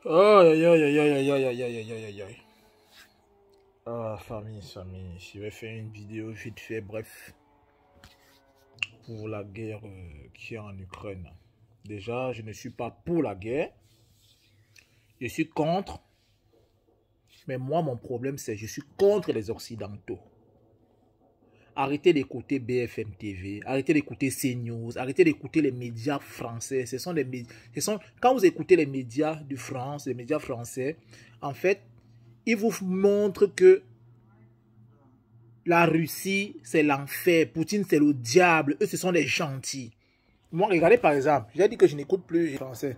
Aïe, aïe, aïe, aïe, aïe, aïe, aïe, aïe, aïe, aïe, aïe. Ah, famille, je vais faire une vidéo vite fait, bref, pour la guerre qui est en Ukraine. Déjà, je ne suis pas pour la guerre, je suis contre, mais moi, mon problème, c'est que je suis contre les Occidentaux. Arrêtez d'écouter BFM TV, arrêtez d'écouter CNews, arrêtez d'écouter les médias français. Quand vous écoutez les médias de France, les médias français, en fait, ils vous montrent que la Russie, c'est l'enfer. Poutine, c'est le diable. Eux, ce sont des gentils. Moi, regardez par exemple, j'ai dit que je n'écoute plus les français.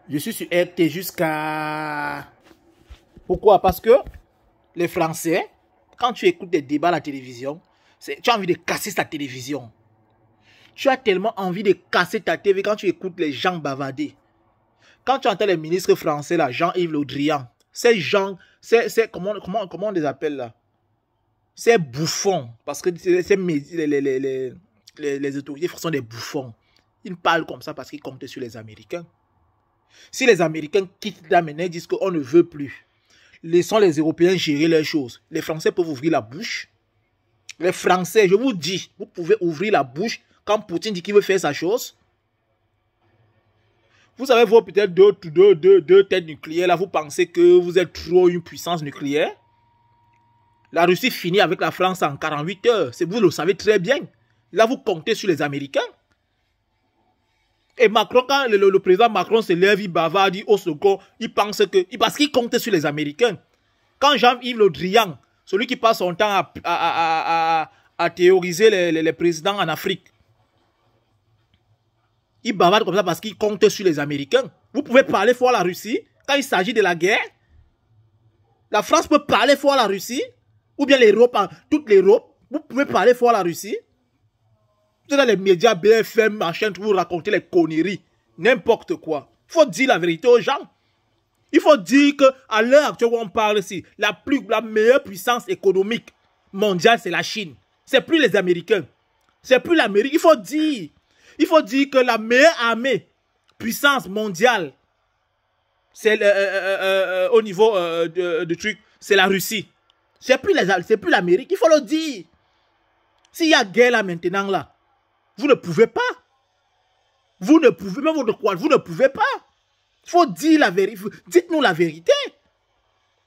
Je suis sur RT jusqu'à... Pourquoi? Parce que les Français, quand tu écoutes des débats à la télévision, tu as envie de casser ta télévision. Tu as tellement envie de casser ta TV quand tu écoutes les gens bavarder. Quand tu entends les ministres français, là, Jean-Yves Le Drian, ces gens, comment on les appelle là? Ces bouffons, parce que les autorités sont des bouffons. Ils parlent comme ça parce qu'ils comptent sur les Américains. Si les Américains quittent là maintenant, ils disent qu'on ne veut plus. Laissons les Européens gérer leurs choses. Les Français peuvent ouvrir la bouche. Les Français, je vous dis, vous pouvez ouvrir la bouche quand Poutine dit qu'il veut faire sa chose. Vous avez peut-être deux têtes nucléaires. Là, vous pensez que vous êtes trop une puissance nucléaire. La Russie finit avec la France en 48 heures. Vous le savez très bien. Là, vous comptez sur les Américains. Et Macron, quand le président Macron se lève, il bavarde, il hausse le corps, il pense que... Parce qu'il compte sur les Américains. Quand Jean-Yves Le Drian, celui qui passe son temps à théoriser les présidents en Afrique, il bavarde comme ça parce qu'il compte sur les Américains. Vous pouvez parler fort à la Russie quand il s'agit de la guerre. La France peut parler fort à la Russie. Ou bien l'Europe, toute l'Europe. Vous pouvez parler fort à la Russie. Vous êtes dans les médias BFM, machin, vous racontez les conneries. N'importe quoi. Il faut dire la vérité aux gens. Il faut dire qu'à l'heure actuelle où on parle ici, la meilleure puissance économique mondiale, c'est la Chine. C'est plus les Américains. C'est plus l'Amérique. Il faut dire que la meilleure armée, puissance mondiale, c'est au niveau de truc, c'est la Russie. C'est plus l'Amérique. Il faut le dire. S'il y a guerre là maintenant, là, vous ne pouvez pas. Vous ne pouvez, même votre quoi, vous ne pouvez pas. Il faut dire la vérité. Dites-nous la vérité.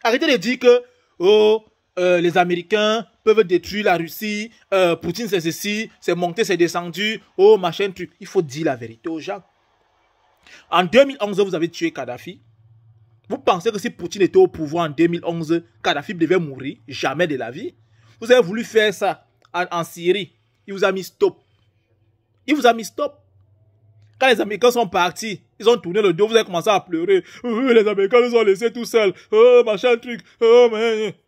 Arrêtez de dire que les Américains peuvent détruire la Russie. Poutine c'est ceci, c'est monté, c'est descendu. Oh, machin, truc. Il faut dire la vérité aux gens. En 2011, vous avez tué Kadhafi. Vous pensez que si Poutine était au pouvoir en 2011, Kadhafi devait mourir? Jamais de la vie. Vous avez voulu faire ça en Syrie. Il vous a mis stop. Il vous a mis stop. Quand les Américains sont partis, ils ont tourné le dos, vous avez commencé à pleurer. Les Américains nous ont laissés tout seuls. Machin truc.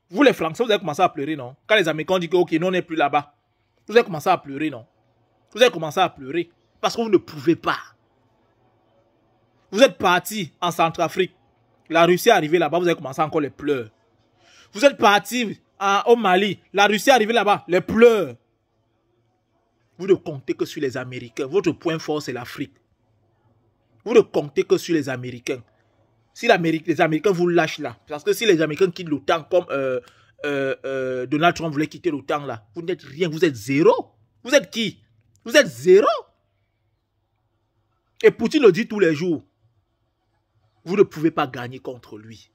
Vous les Français, vous avez commencé à pleurer, non? Quand les Américains ont dit que ok, nous on n'est plus là-bas. Vous avez commencé à pleurer, non? Vous avez commencé à pleurer. Parce que vous ne pouvez pas. Vous êtes partis en Centrafrique. La Russie est arrivée là-bas, vous avez commencé encore les pleurs. Vous êtes partis au Mali. La Russie est arrivée là-bas, les pleurs. Vous ne comptez que sur les Américains. Votre point fort, c'est l'Afrique. Vous ne comptez que sur les Américains. Si les Américains vous lâchent là, parce que si les Américains quittent l'OTAN comme Donald Trump voulait quitter l'OTAN là, vous n'êtes rien, vous êtes zéro. Vous êtes qui? Vous êtes zéro. Et Poutine le dit tous les jours. Vous ne pouvez pas gagner contre lui.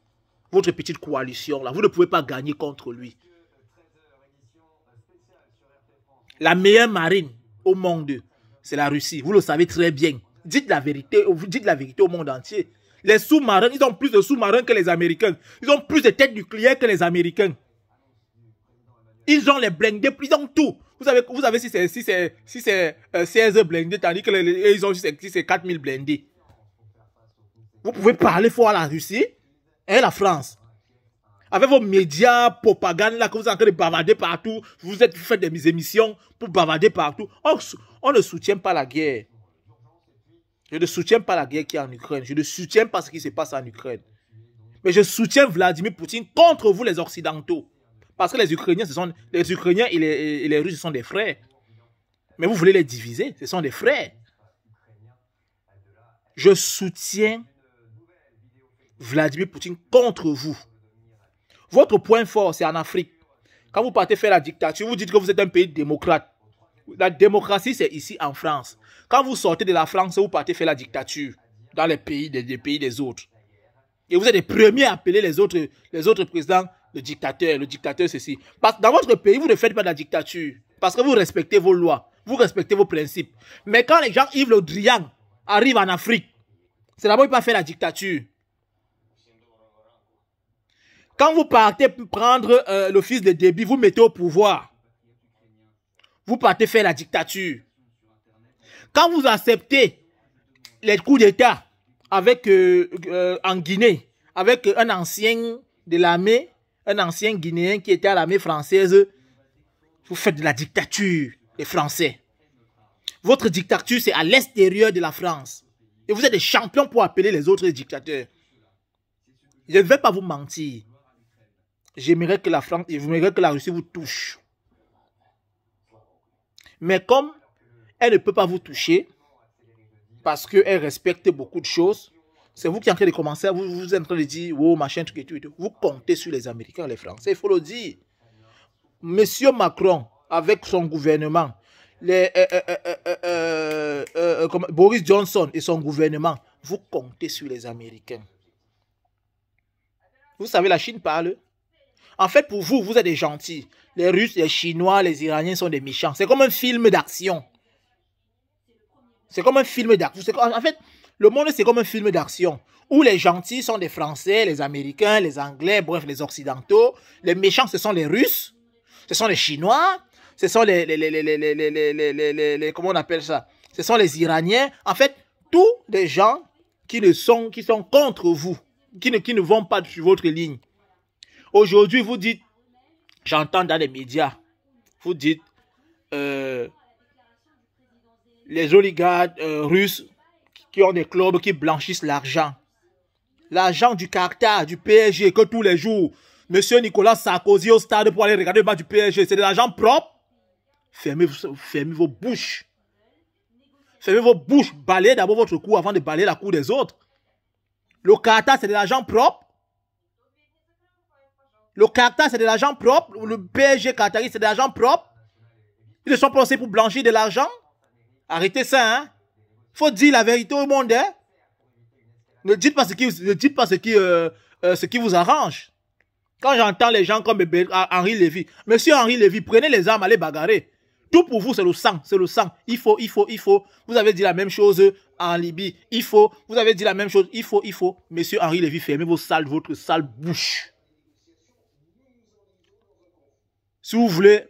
Votre petite coalition là, vous ne pouvez pas gagner contre lui. La meilleure marine au monde, c'est la Russie. Vous le savez très bien. Dites la vérité au monde entier. Les sous-marins, ils ont plus de sous-marins que les Américains. Ils ont plus de têtes nucléaires que les Américains. Ils ont les blindés, ils ont tout. Vous savez si c'est 16 blindés, tandis que ils ont si c'est 4000 blindés. Vous pouvez parler fort à la Russie et la France. Avec vos médias propagande là que vous êtes en train de bavarder partout, vous faites des émissions pour bavarder partout. On ne soutient pas la guerre. Je ne soutiens pas la guerre qui est en Ukraine. Je ne soutiens pas ce qui se passe en Ukraine. Mais je soutiens Vladimir Poutine contre vous les Occidentaux. Parce que les Ukrainiens et les Russes, ce sont des frères. Mais vous voulez les diviser, ce sont des frères. Je soutiens Vladimir Poutine contre vous. Votre point fort, c'est en Afrique. Quand vous partez faire la dictature, vous dites que vous êtes un pays démocrate. La démocratie, c'est ici en France. Quand vous sortez de la France, vous partez faire la dictature dans les pays des autres. Et vous êtes les premiers à appeler les autres présidents le dictateur ceci. Parce que dans votre pays, vous ne faites pas de la dictature. Parce que vous respectez vos lois, vous respectez vos principes. Mais quand les gens Yves Le Drian arrivent en Afrique, c'est d'abord pas faire la dictature. Quand vous partez prendre le fils de Déby, vous mettez au pouvoir. Vous partez faire la dictature. Quand vous acceptez les coups d'État avec en Guinée, avec un ancien de l'armée, un ancien Guinéen qui était à l'armée française, vous faites de la dictature, les Français. Votre dictature, c'est à l'extérieur de la France. Et vous êtes des champions pour appeler les autres dictateurs. Je ne vais pas vous mentir. J'aimerais que la Russie vous touche. Mais comme elle ne peut pas vous toucher, parce qu'elle respecte beaucoup de choses, c'est vous qui êtes en train de commencer, vous êtes en train de dire, oh, machin, truc et tout. Vous comptez sur les Américains, les Français, il faut le dire. Monsieur Macron, avec son gouvernement, Boris Johnson et son gouvernement, vous comptez sur les Américains. Vous savez, la Chine parle. En fait, pour vous, vous êtes des gentils. Les Russes, les Chinois, les Iraniens sont des méchants. C'est comme un film d'action. C'est comme un film d'action. En fait, le monde, c'est comme un film d'action. Où les gentils sont des Français, les Américains, les Anglais, bref, les Occidentaux. Les méchants, ce sont les Russes. Ce sont les Chinois. Ce sont comment on appelle ça? Ce sont les Iraniens. En fait, tous les gens qui sont contre vous. Qui ne vont pas sur votre ligne. Aujourd'hui, vous dites, j'entends dans les médias, vous dites, les oligarques russes qui ont des clubs qui blanchissent l'argent. L'argent du Qatar, du PSG, que tous les jours, monsieur Nicolas Sarkozy au stade pour aller regarder le match du PSG, c'est de l'argent propre. Fermez vos bouches. Fermez vos bouches. Balayez d'abord votre cou avant de balayer la cour des autres. Le Qatar, c'est de l'argent propre. Le Qatar, c'est de l'argent propre. Le PSG Qatari, c'est de l'argent propre. Ils sont pensés pour blanchir de l'argent. Arrêtez ça, hein. Faut dire la vérité au monde, hein. Ne dites pas ce qui vous arrange. Quand j'entends les gens comme Henri Lévy, monsieur Henri Lévy, prenez les armes, allez bagarrer. Tout pour vous, c'est le sang, c'est le sang. Il faut. Vous avez dit la même chose en Libye. Vous avez dit la même chose. Il faut. Monsieur Henri Lévy, fermez votre sale bouche. Si vous voulez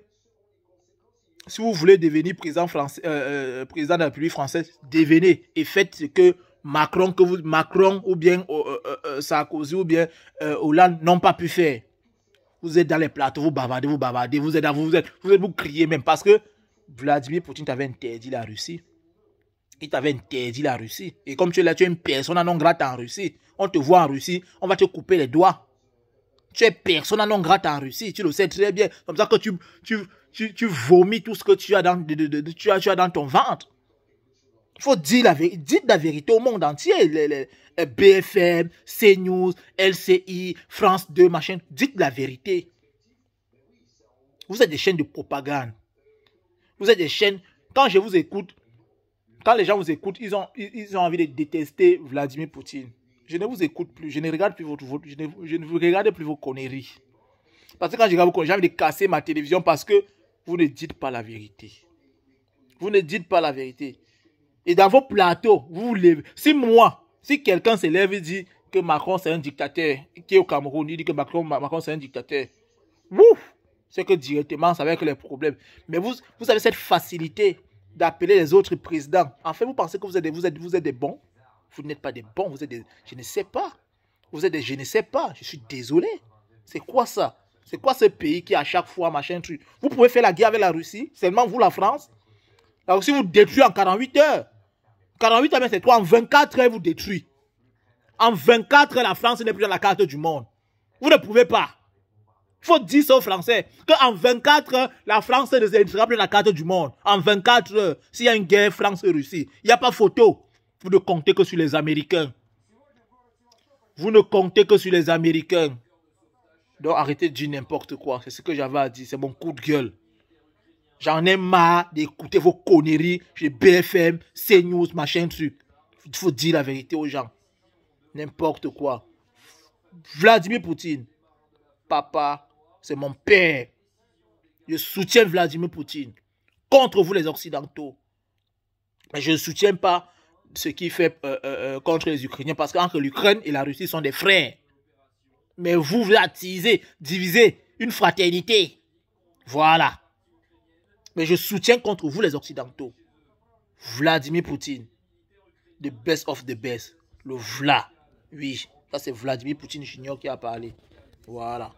devenir président de la République française, devenez et faites ce que Macron ou bien Sarkozy ou bien Hollande n'ont pas pu faire. Vous êtes dans les plateaux, vous bavardez, vous criez même parce que Vladimir Poutine t'avait interdit la Russie. Il t'avait interdit la Russie. Et comme tu es là, tu es une personne non grate en Russie. On te voit en Russie, on va te couper les doigts. Tu es personne non grate en Russie, tu le sais très bien. Comme ça que tu vomis tout ce que tu as dans ton ventre. Il faut dire la vérité. Dites la vérité au monde entier. Les BFM, CNews, LCI, France 2, machin. Dites la vérité. Vous êtes des chaînes de propagande. Vous êtes des chaînes. Quand je vous écoute, quand les gens vous écoutent, ils ont envie de détester Vladimir Poutine. Je ne vous écoute plus, je ne regarde plus je ne vous regarde plus vos conneries. Parce que quand je regarde vos conneries, j'ai envie de casser ma télévision parce que vous ne dites pas la vérité. Vous ne dites pas la vérité. Et dans vos plateaux, vous vous levez. Si quelqu'un se lève et dit que Macron c'est un dictateur, qui est au Cameroun, il dit que Macron c'est un dictateur. Ouf! C'est que directement, ça va avec les problèmes. Mais vous avez cette facilité d'appeler les autres présidents. En fait, vous pensez que vous êtes des bons? Vous n'êtes pas des bons, vous êtes des... Je ne sais pas. Vous êtes des... Je ne sais pas. Je suis désolé. C'est quoi ça? C'est quoi ce pays qui à chaque fois, machin, truc? Vous pouvez faire la guerre avec la Russie, seulement vous, la France. La Russie vous détruit en 48 heures. 48 heures, c'est quoi? En 24 heures, vous détruit. En 24 heures, la France n'est plus dans la carte du monde. Vous ne pouvez pas. Il faut dire ça aux Français. Qu'en 24 heures, la France ne sera plus dans la carte du monde. En 24 heures, s'il y a une guerre France-Russie, il n'y a pas photo. Vous ne comptez que sur les Américains. Vous ne comptez que sur les Américains. Donc arrêtez de dire n'importe quoi. C'est ce que j'avais à dire. C'est mon coup de gueule. J'en ai marre d'écouter vos conneries chez BFM, CNews, machin truc. Il faut dire la vérité aux gens. N'importe quoi. Vladimir Poutine. Papa, c'est mon père. Je soutiens Vladimir Poutine. Contre vous les Occidentaux. Mais je ne soutiens pas ce qu'il fait contre les Ukrainiens. Parce qu'entre l'Ukraine et la Russie sont des frères. Mais vous attisez, divisez une fraternité. Voilà. Mais je soutiens contre vous les Occidentaux. Vladimir Poutine. The best of the best. Le Vla. Oui, ça c'est Vladimir Poutine Junior qui a parlé. Voilà.